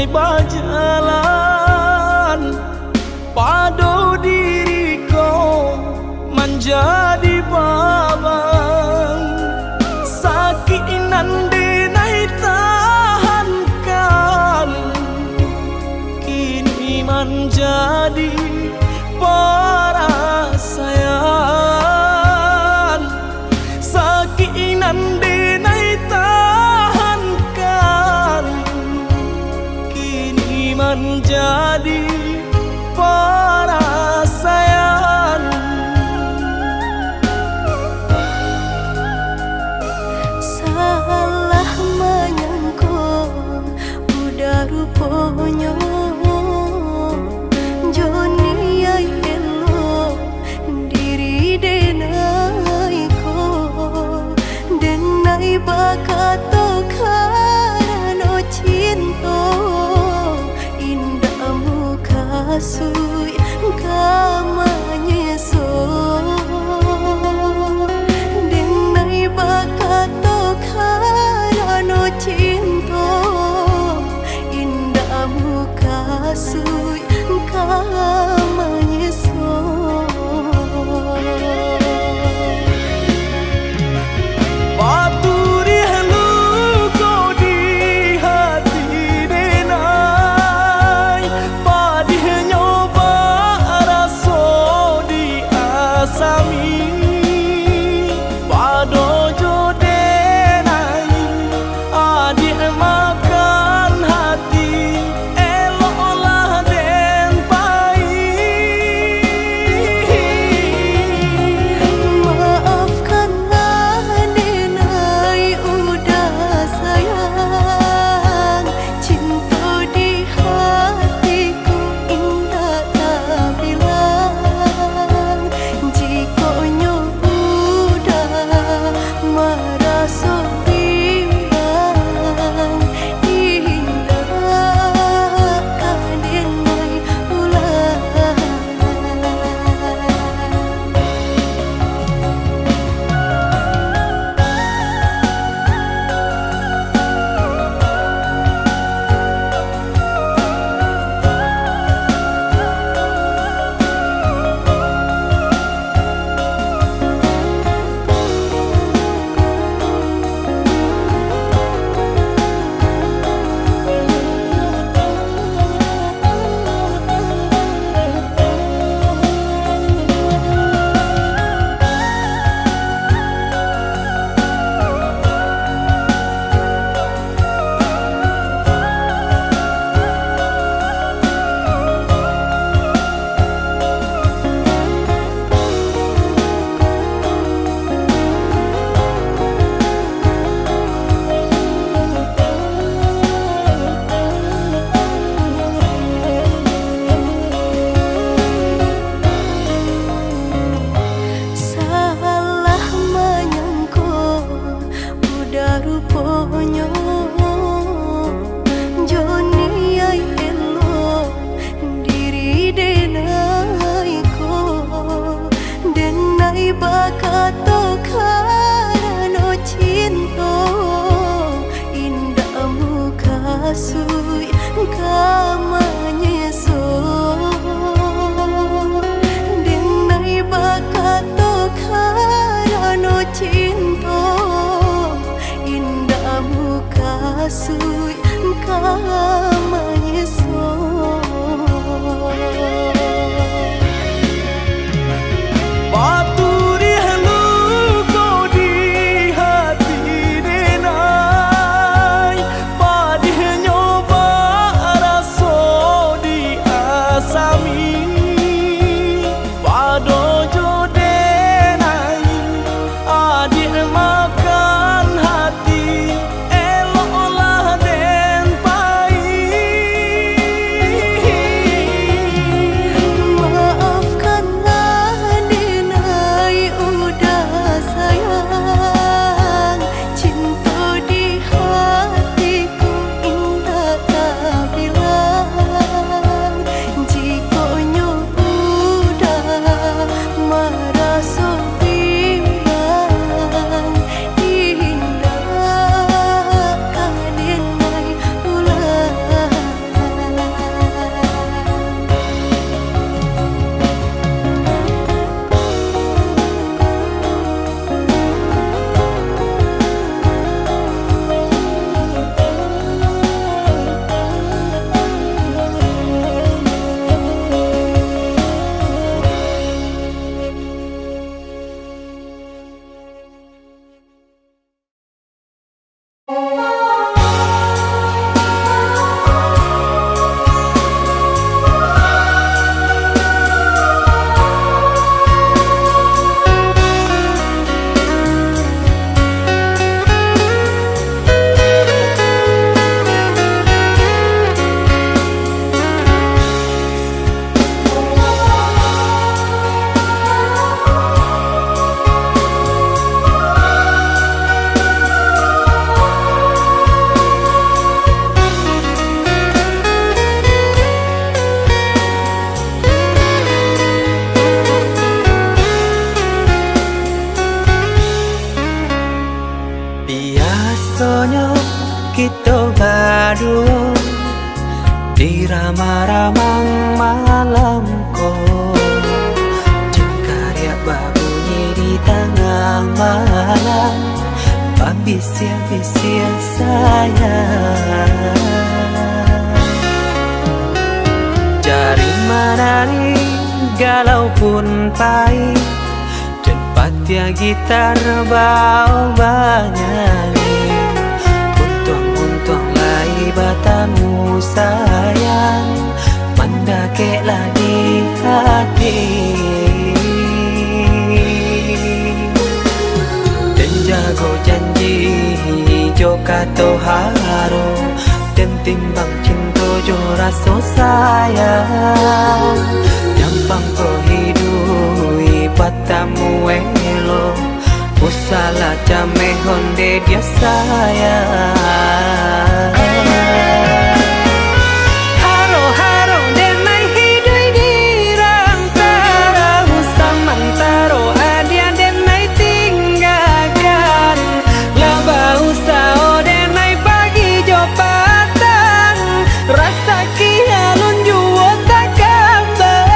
nai berjalan pado diriku menjadi babang sakit nande nai tahankan kini menjadi perasaan sakit nande nai tahankan kini menjadi perasaan. Salah menyangka udah rupanya Joni ay elo diri denai ko denai bakato karano cinta indah muka sui kamanya so denai bakato karano cinta indah muka sui kamanya so Paturi halu ko di hati denai padih nyoba di ramang-ramang malamku, jengkarya babunyi di tengah malam, babisia-bisia sayang. Jari menari galau pun pahit, dan patia gitar bau banyanyi. Untung lai batamu sayang, mandakeklah di hati. Dan jago janji joka toharo, dan timbang cinta jo rasa sayang. Gampang kau hidui patamu elo, usala jame honde dia sayang. Haro-haro denai hidui di rantara, usamantaro adia denai tinggalkan. Laba usao denai pagi jo patang, rasa kialun juo tak kabar.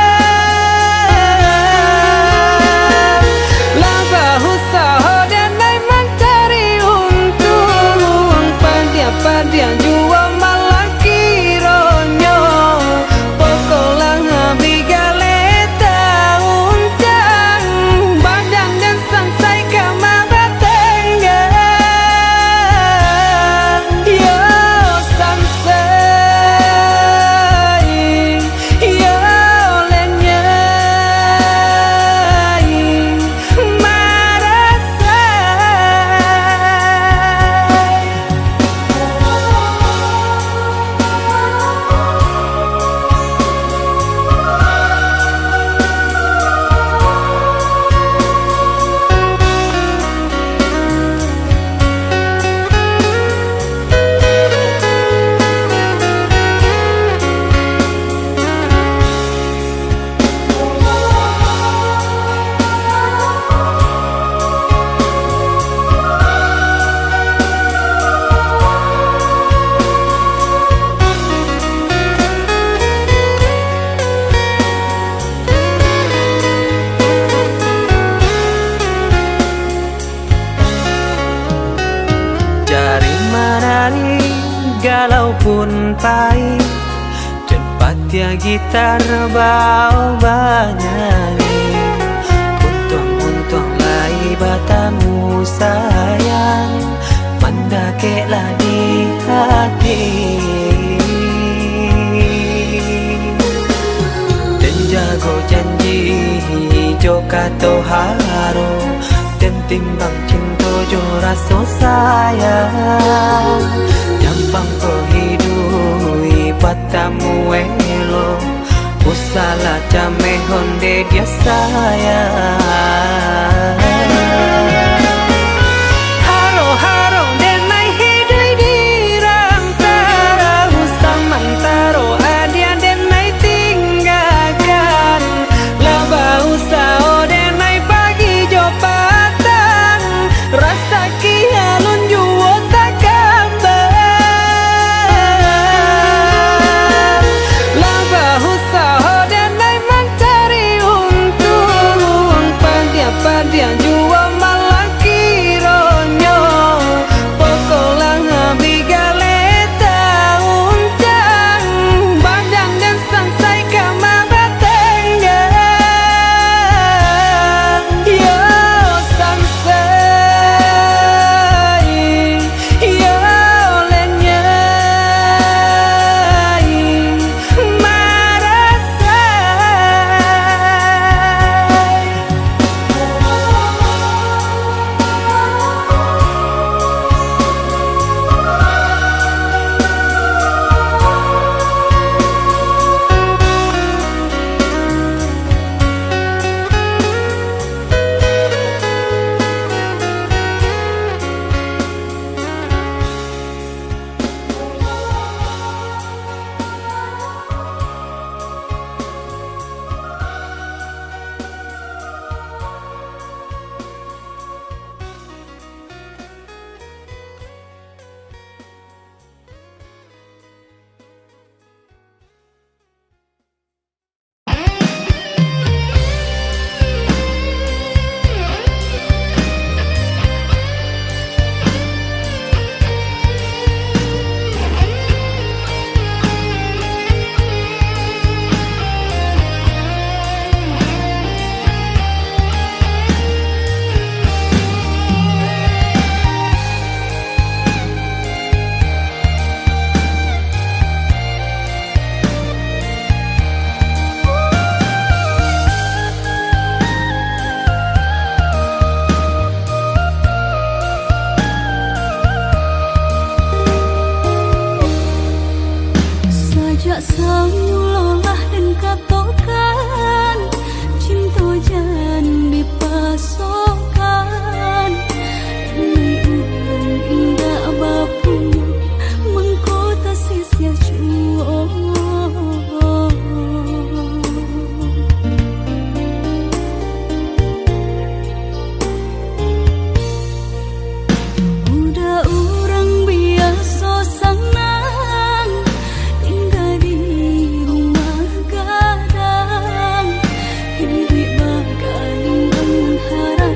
Laba usao denai mencari untung, pandia-pandia juo malah kironyo. Pokolah bigaleta uncang, badan dan sansai kamar tenggang. Yo sansai, yo lenyai, marasai. Jari menari galau pun pahit, dan patia gitar bau banyanyi. Untung lai batamu sayang, mandakeklah di hati. Dan jago janji joka toharo, dan timbang cinta jo rasa sayang. Gampang kau hidui patamu elo, usala jame honde dia sayang. Haro-haro denai hidui di rantara, usamantaro adia denai tinggalkan. Laba usao denai pagi jo patang, rasa kialun juo tak kabar. Laba usao denai mencari untung, pandia-pandia Jak samulolah dan katokan cinta jan dipasokan Nai ulun indah bapu mengkota sia cuo Udah orang biasa senang tinggal di rumah gadang hidup bakal lingkungan harap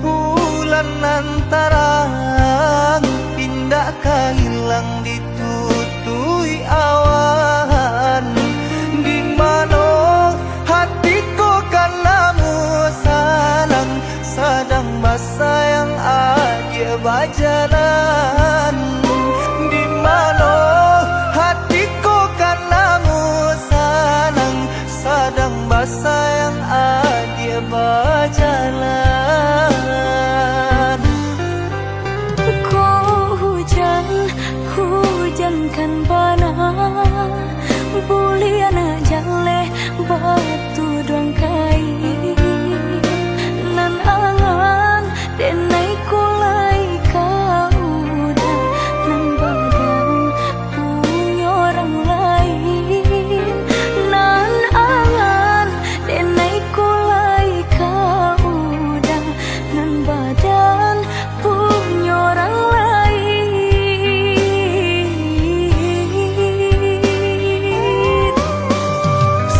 bulan antarang pindah hilang ditutui awan. Di mana hatiku karenamu salang, sedang sayang aja berjalan. Di mana hatiku karenamu salang, sedang sayang aja berjalan. Kau hujan, hujankan bana, bulian jale batu doang kai. Nan angan denai kulai kau udah, nan badan punya orang lain. Nan angan denai kulai kau udah, nan badan punya orang lain.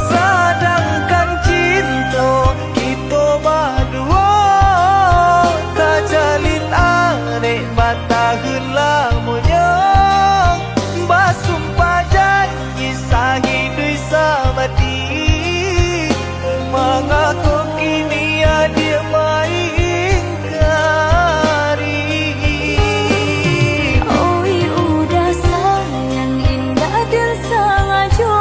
Sedangkan cinta kita berdua tak jalin arek batahun lamanya. Basumpah janji sahidui sabadi, mengaku kini dia mengingkari. Oi udah sayang indah dan sengaja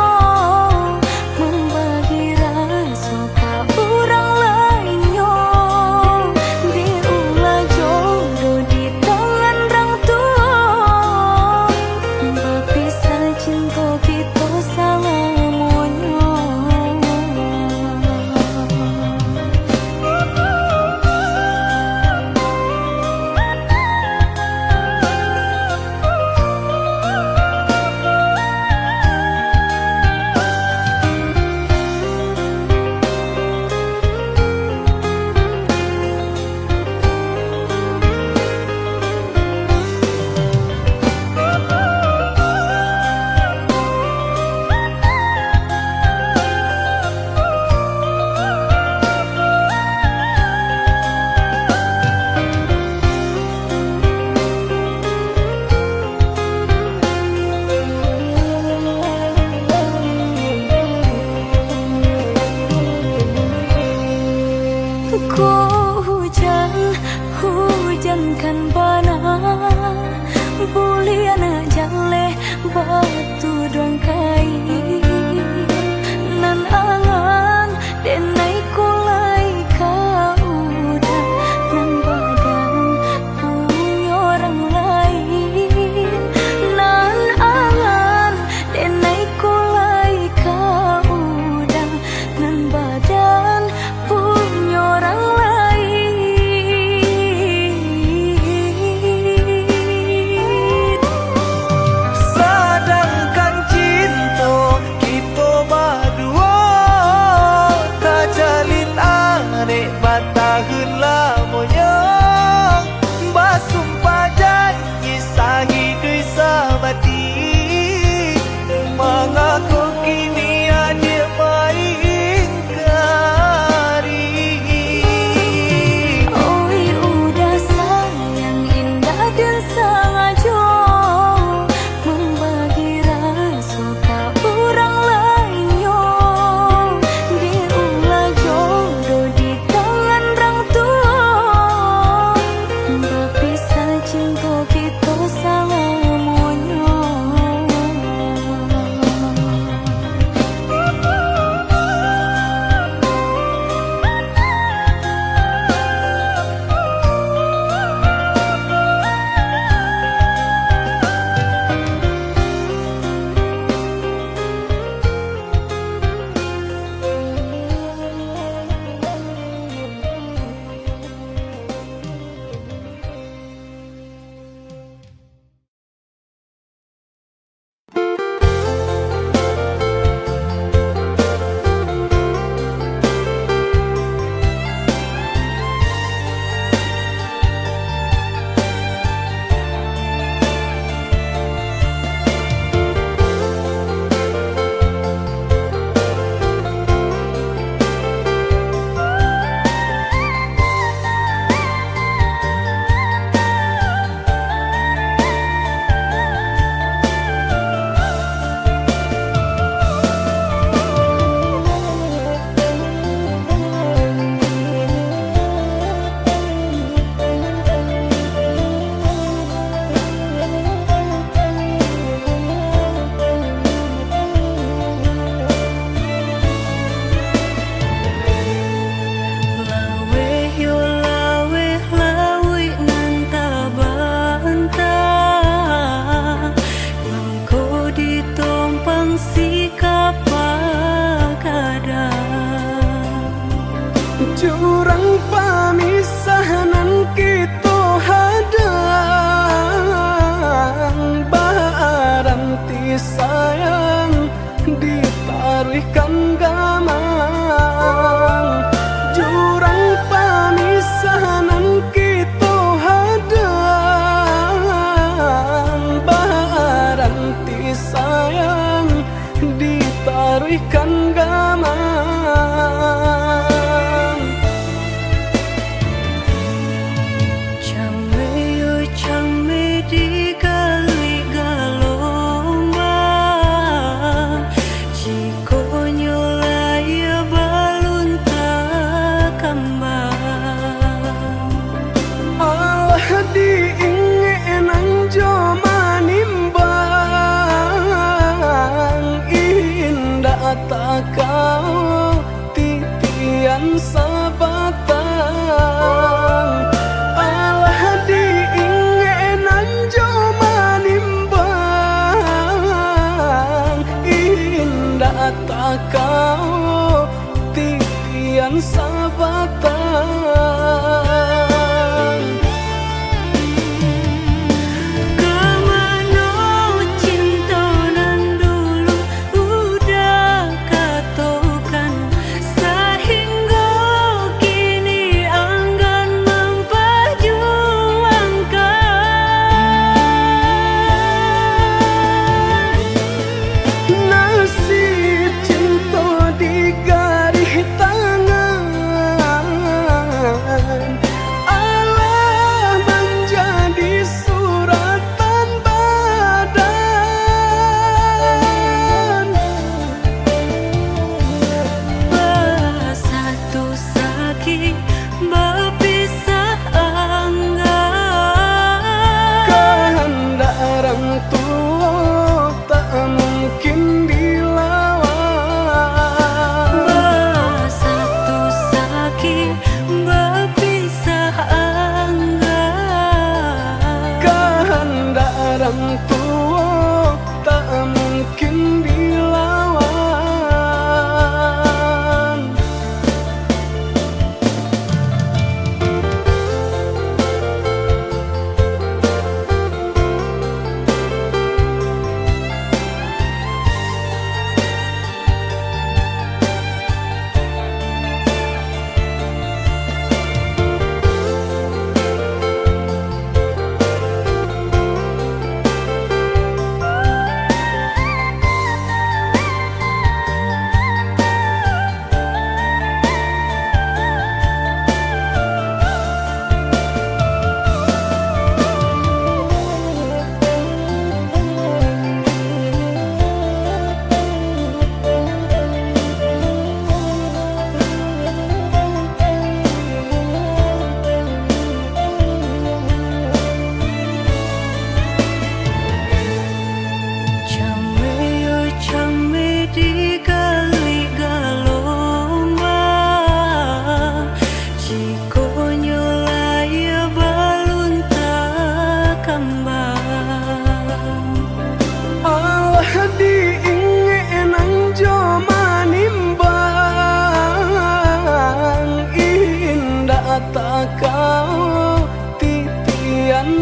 membagi rasa ke orang lainnya. Diulah jodoh di tangan orang tua, berpisah cinta kita selamanya. Kau hujan, hujankan bana, bulian jale batu doang kai. Nan angan denai kulai kau udah, nan badan punya orang lain. Nan angan denai kulai kau udah, nan badan punya orang lain. Sedangkan cinta kita berdua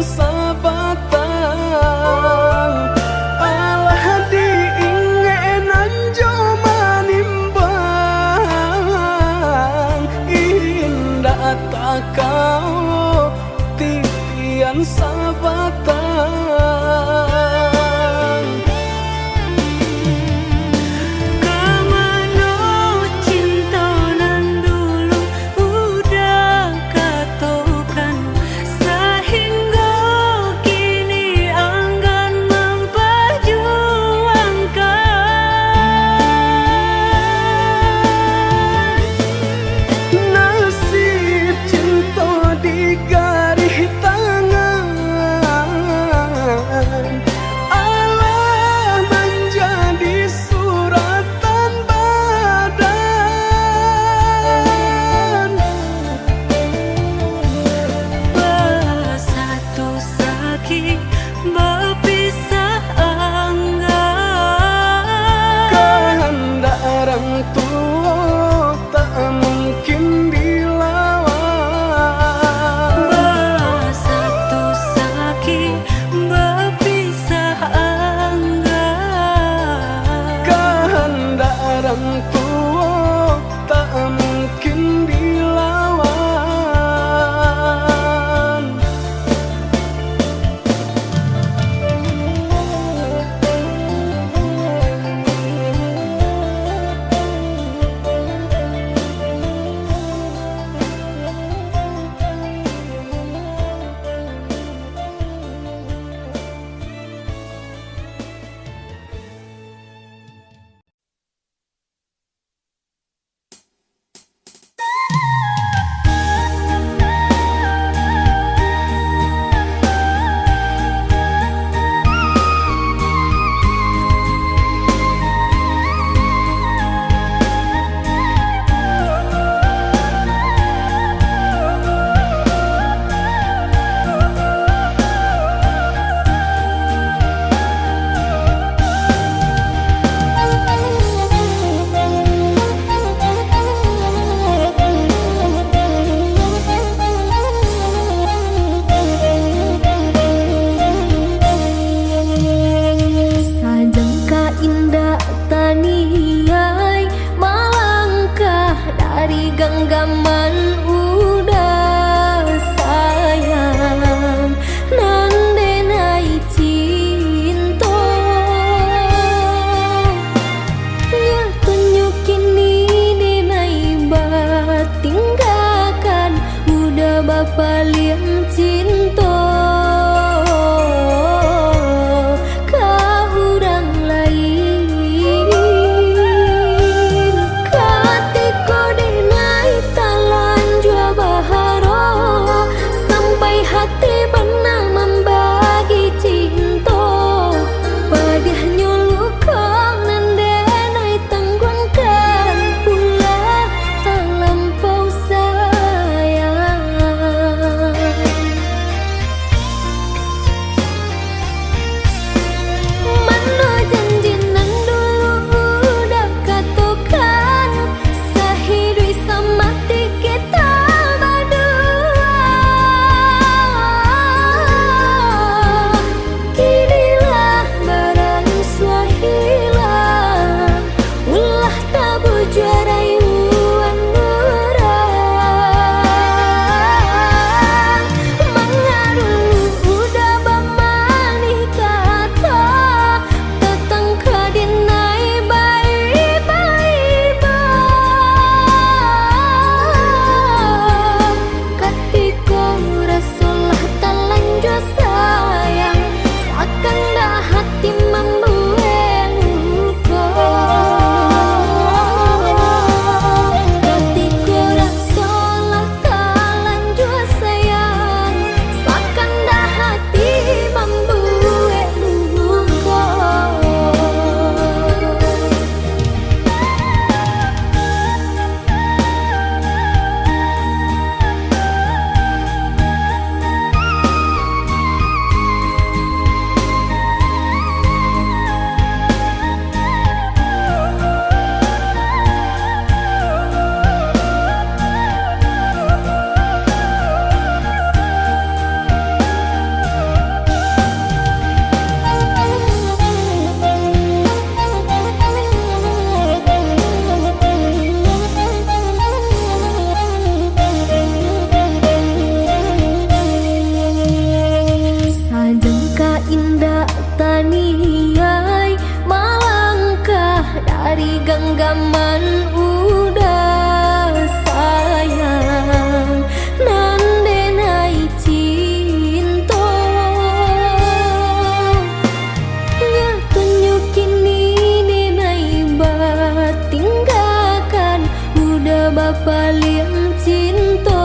sabatang alah diingenan jo manimbang indah tak kau titian sabatang genggaman udah sayang nandenai cinta nya tunjukin ni denai bat tinggalkan udah bapak liang cinta zaman udah sayang nande nai cinta nya tunjukin ini nai tinggalkan udah bapak liang cinta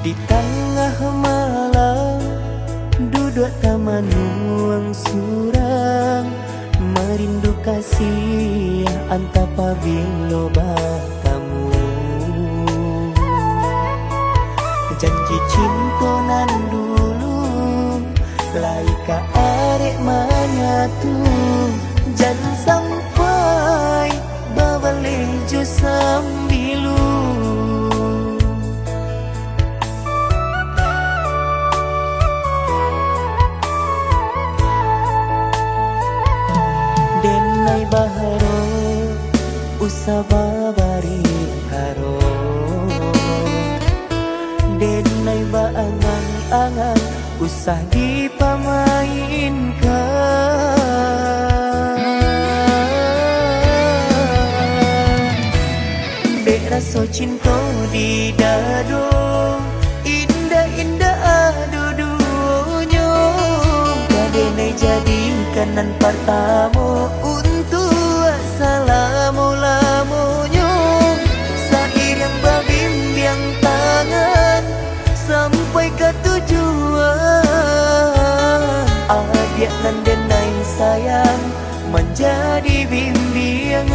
Di tengah malam duduk taman nuang surang merindu kasih antapa bilo batamu janji cinta nan dulu laika arek manyatu jangan sampai babale jo sambilu denai baharo usababari haro denai ba angan-angan usah dipamainkan dek rasa cinta di dado indah-indah adu dunia denai jadikan nan pertama untuk assalamu-lamunya seiring berbimbing tangan sampai ke tujuan adik nan denai sayang menjadi bimbingan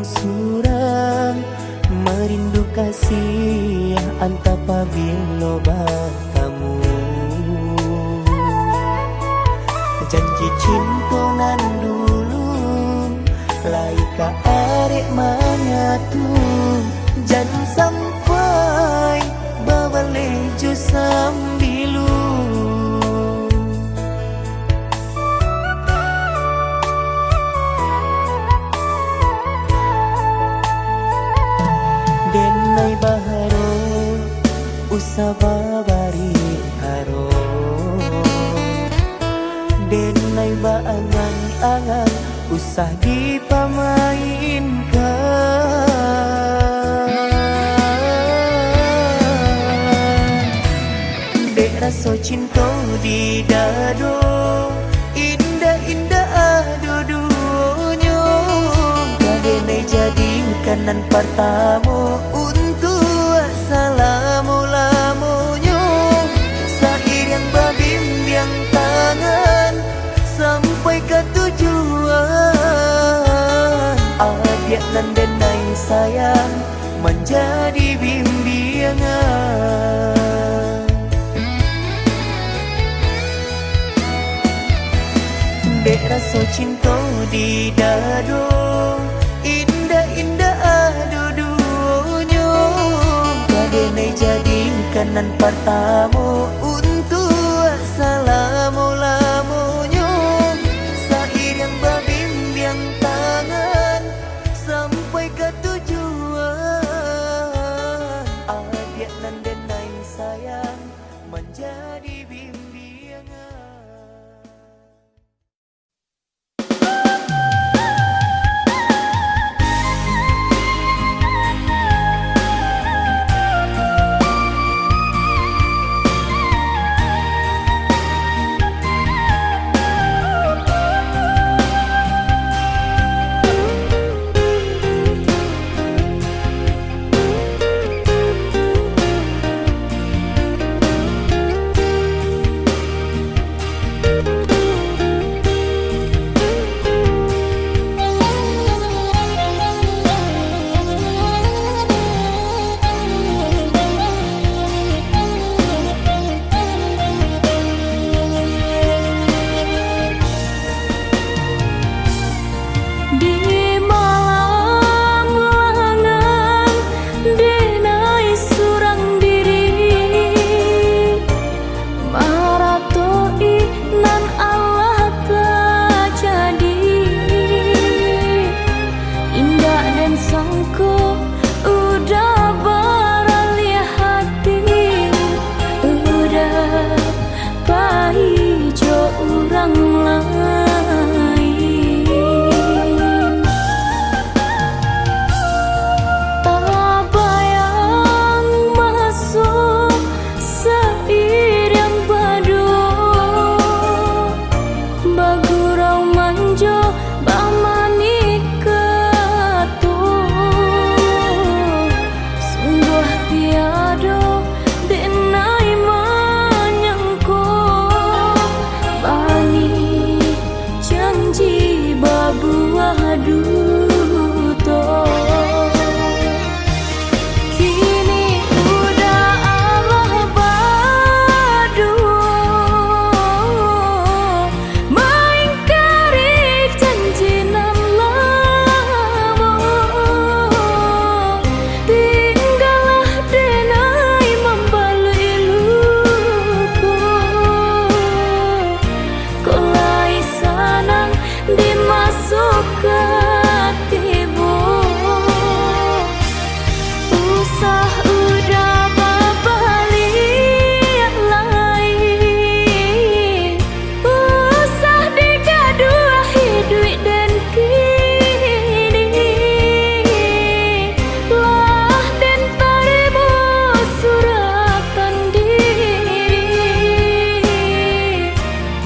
surang merindu kasih antapa bilo batamu. Janji cinta nan dulu laika arek manyatu, jangan sampai babaleju sambilu. Denai baharo usababari haro, denai baangan-angan usah dipamainkan. Dek rasa cinta di dado, indah-indah adudunya. Kadenai jadikan nan pertama untuk salamu-lamunya. Seiring berbimbang tangan sampai ke tujuan. Adik nan denai sayang menjadi bimbingan. Dek rasa cinta di dado, indah-indah adudunya. Kadenai jadikan nan pertama untuk salamu-lamunya. Seiring berbimbang tangan sampai ke tujuan. Adik nan denai sayang menjadi bimbingan.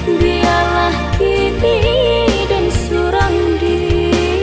Biarlah kini dan surang diri.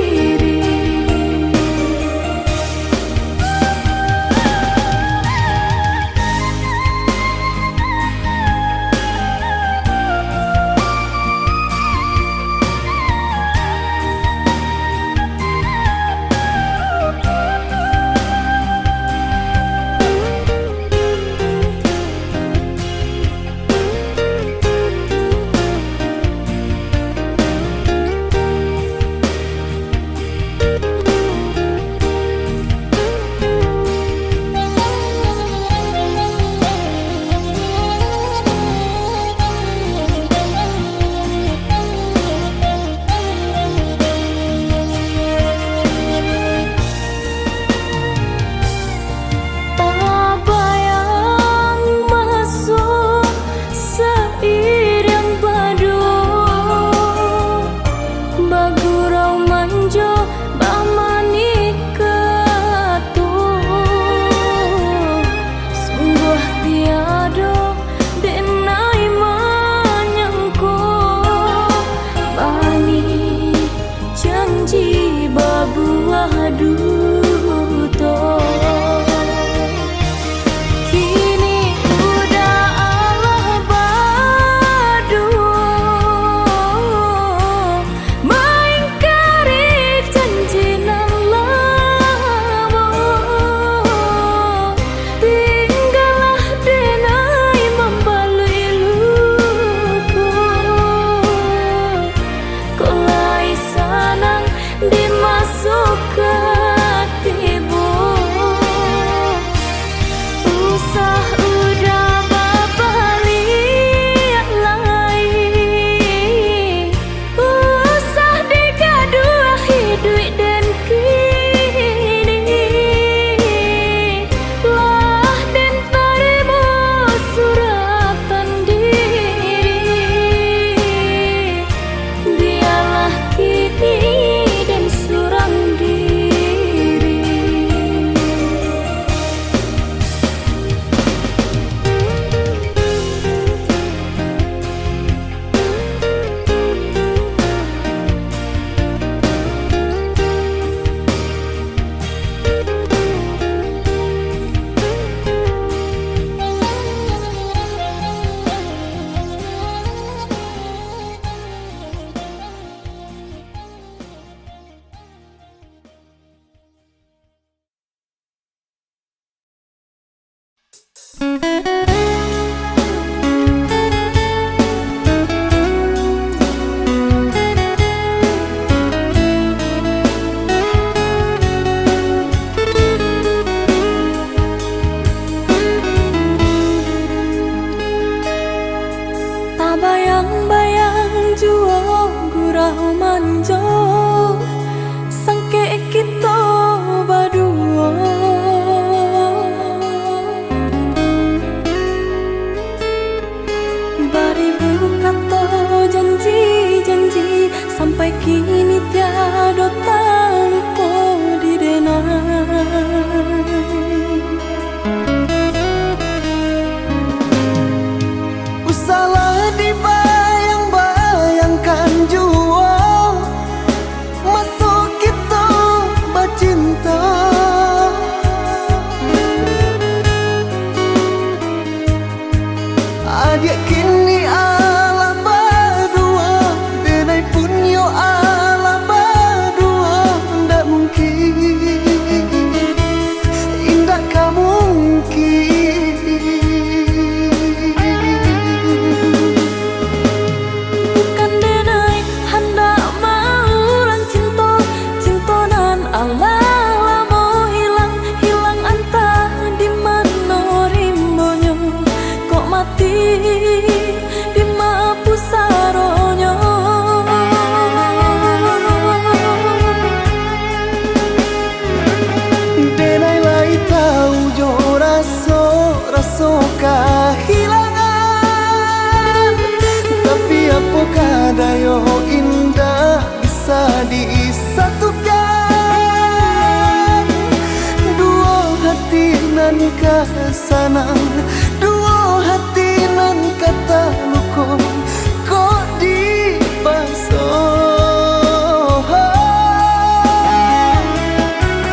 baduto. Kini udah Allah baduo, mengingkari janji nan lamo. Tinggallah denai membalui luku, kolai sanang dimasuk ke hatimu. Usah udah babaliak lain, usah digaduh hidup dan kini. Lah dan tarimu suratan diri, biarlah kini dan surang diri. Tak bayang-bayang jua gurau manjo, sangke kita berdua. Baribu kata janji-janji, sampai kini tiada tanpa didenai. Usahlah dibayang-bayangkan jua, masuk kita bercinta. Adik kini alam berdua, denai punyo alam berdua. Ndak mungkin, indah kamu mungkin. Bukan denai hendak maulang cinta, cinta nan Allah lamo hilang, hilang antah di mana rimbonyo. Kok mati di mapu saronyo. Denai lai tahu jo raso kehilangan, tapi apakah dayo indah bisa disatukan. Dua hati nan kesanang, dua hati nan kata luko, kok dipasang.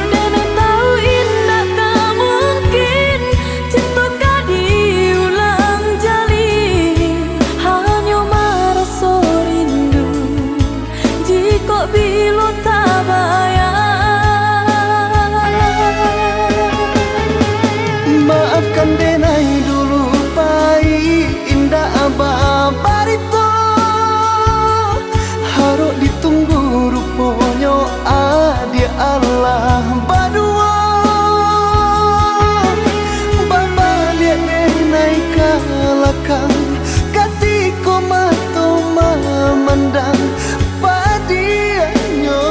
Denai tahu indah tak mungkin, cinta kah diulang jalin. Hanya merasa rindu, jika bila tak bayang. Maafkan denai dulu pai indah abah barito, harus ditunggu rupanya adia Allah badua. Baba lihat denai kalakang, katiko mato memandang padianyo.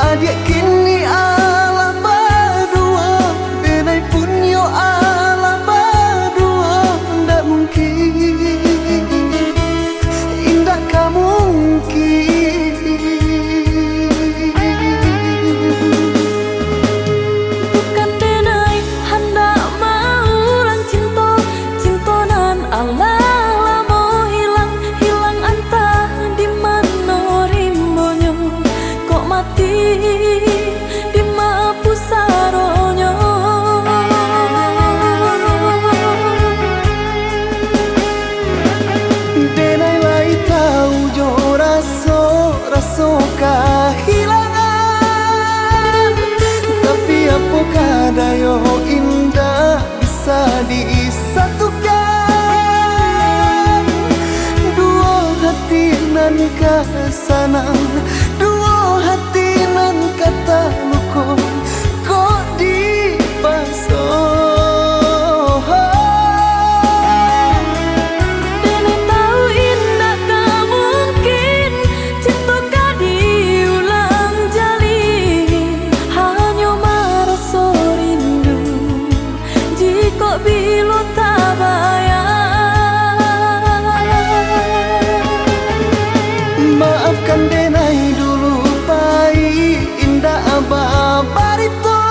adik kini ala berdua, denai pun yo ala berdua. Ndak mungkin, indah kamu mungkin. Bukan denai hendak mau lang cinta, cinta nan Allah lamo hilang, hilang antah di mana rimbonyo, kok mati di ma pusaronyo. Denai lai tahu jo raso raso kehilangan, tapi apa kadayo indah bisa disatukan. Dua hati nan kesanang, dua hati nan kata luko, kok dipasang. Denai tahu indah tak mungkin cinta ka diulang jalin, hanya merasa rindu jika bila tak bayar. Maafkan denai dulu pai indah abah barito,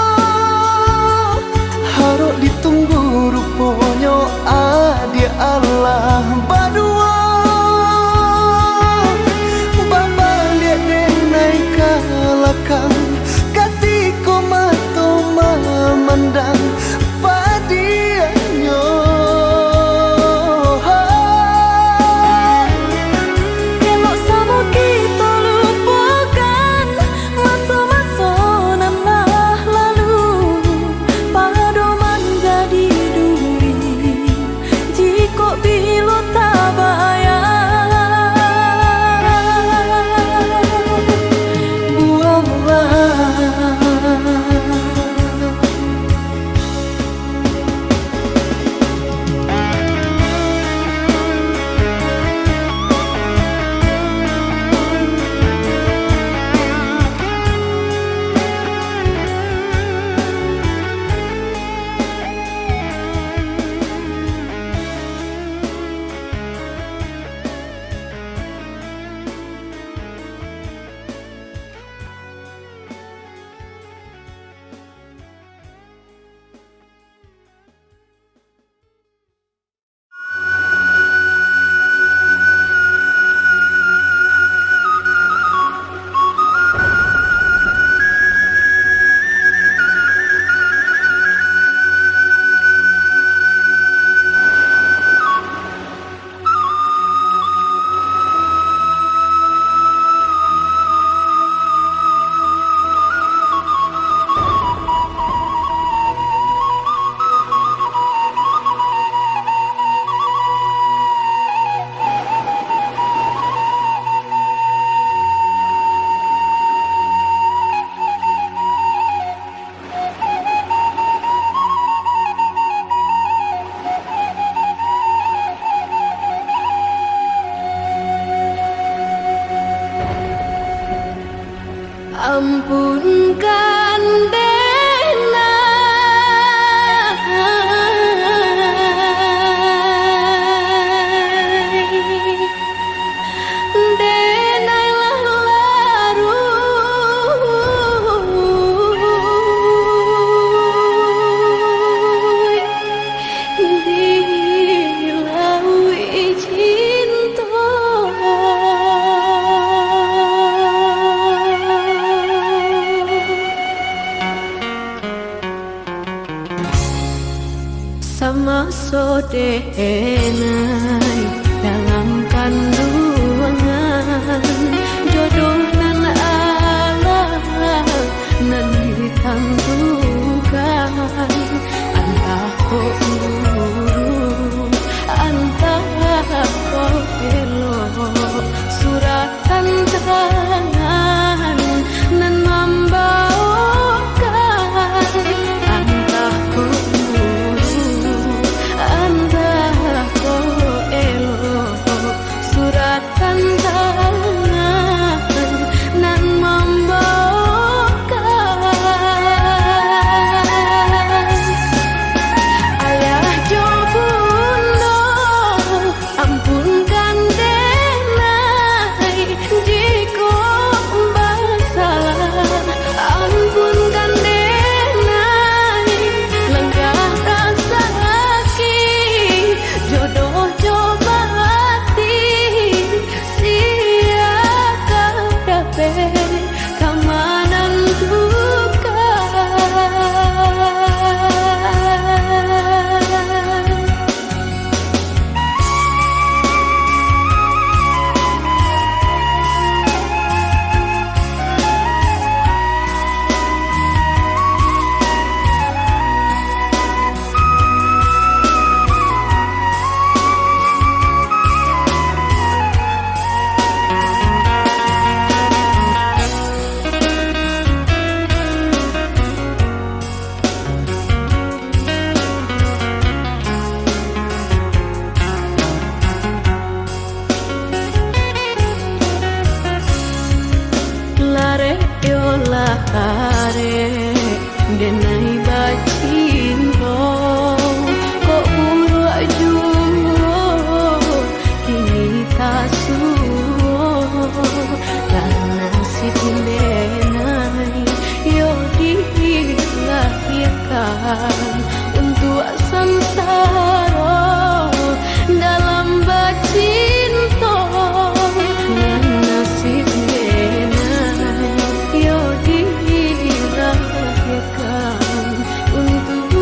harap ditunggu rupanya adia Allah berdua. Bamba lihat denai kalakang, katiko mato memandang padianyo. Elok sama kita lupakan masa-masa nan lah lalu, pada menjadi duri jika bila tak bayar. Buanglah ampunkan denai lah larut dilaui cinta. Sama sodenai dalam kandungan, jodoh nan Allah nan ditentukan. Antah kok buruk, antah kok elok, suratan tangan nan membawakan. Antah kok buruk, antah kok elok, suratan tangan nan membawakan. Arek yolah arek denai bacinto kok buru ajuo kini tasuo karena si denai yo dilahirkan untuk samsara dalam bacinto nasib denai yo dilahirkan untuk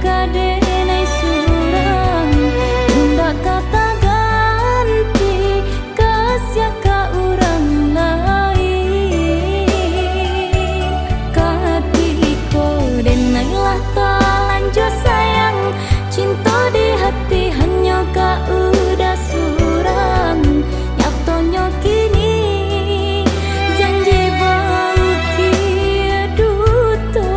kadenai surang Tunda kata ganti kasih ka urang lain Katiko denailah talanjut sayang Cinta di hati hanya ka udah surang Nyatanya kini janji bau kia duto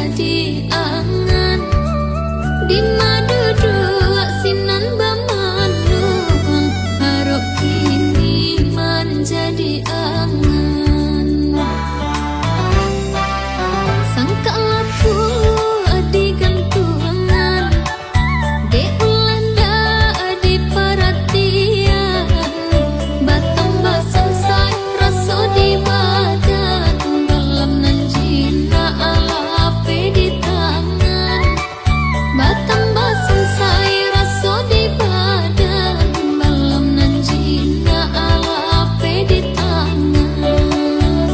jadi angan di madu dua sinan bamanung harok kini menjadi angan sangka laku di gantungan de ulanda di perhatian batang basan say raso di badan dalam nanjina alape di tangan batang basan say raso di badan dalam nanjina alape di tangan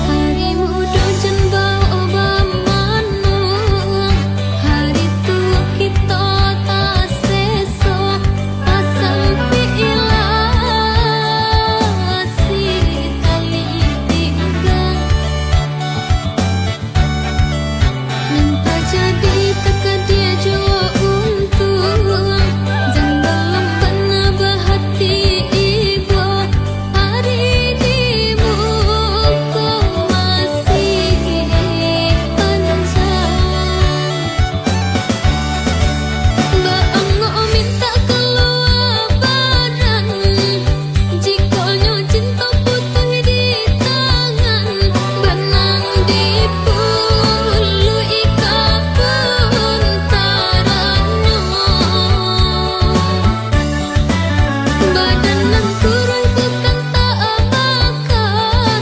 hari muda jen bawa bamanung hari tua kita tak seso asal piilasi tali tinggal minta jadi teka dia jua untung jang dalam benar bahati ibu hari di muka masih panjang Baang minta keluar badan jikanya cinta putih di tangan benang di bulu ika pentaranya badan nan turun bukan tak makan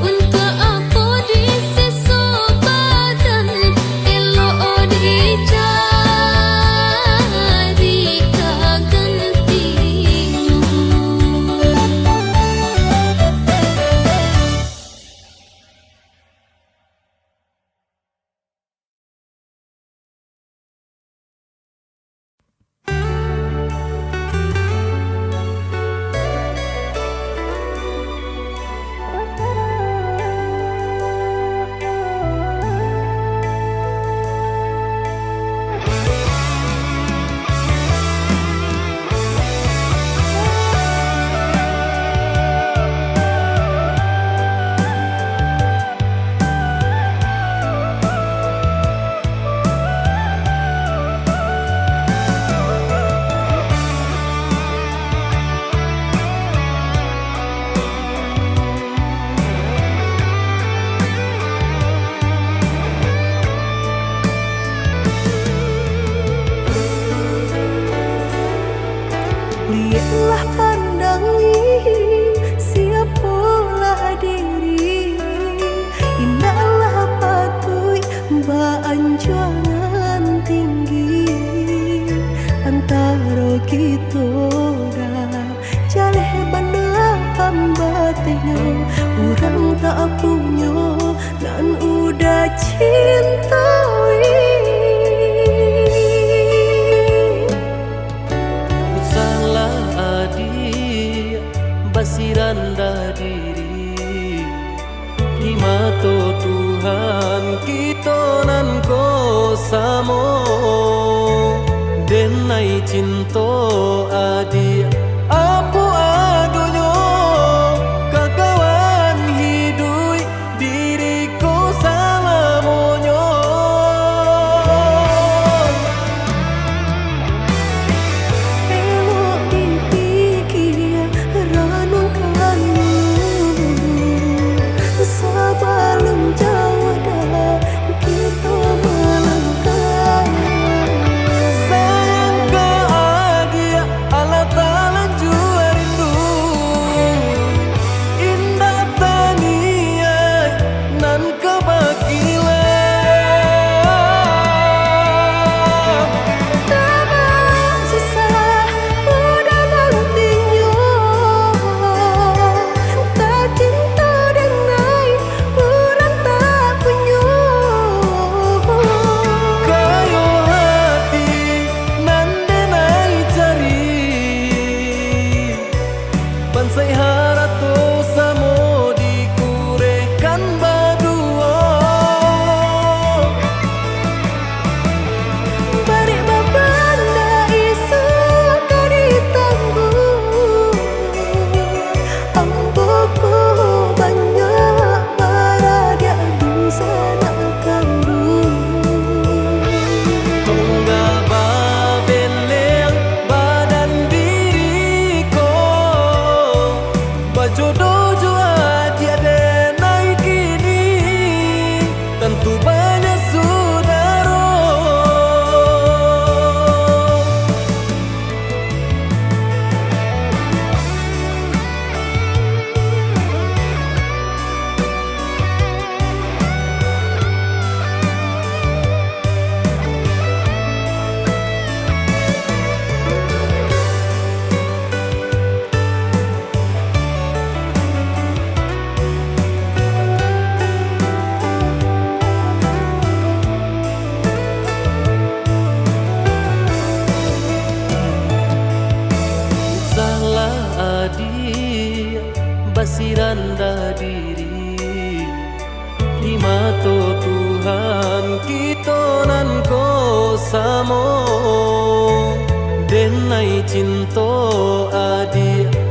untuk apa diseso badan elo dijadi kagantinya Lihatlah pandangi siapalah diri indahlah patui baanjuangan tinggi antara kita dah jaleh bandar pambatnya orang tak punya dan udah cintai Basiranda diri di mata Tuhan kita nan ko samo denai cinta adi apu adonyo kakawan hidui diriku sama monyo elok dipikir renungkanmu sebelum jauh dah kita melangkah sayang ke adia ala basi rendah diri di mata Tuhan kita nan ko samo denai cinta adik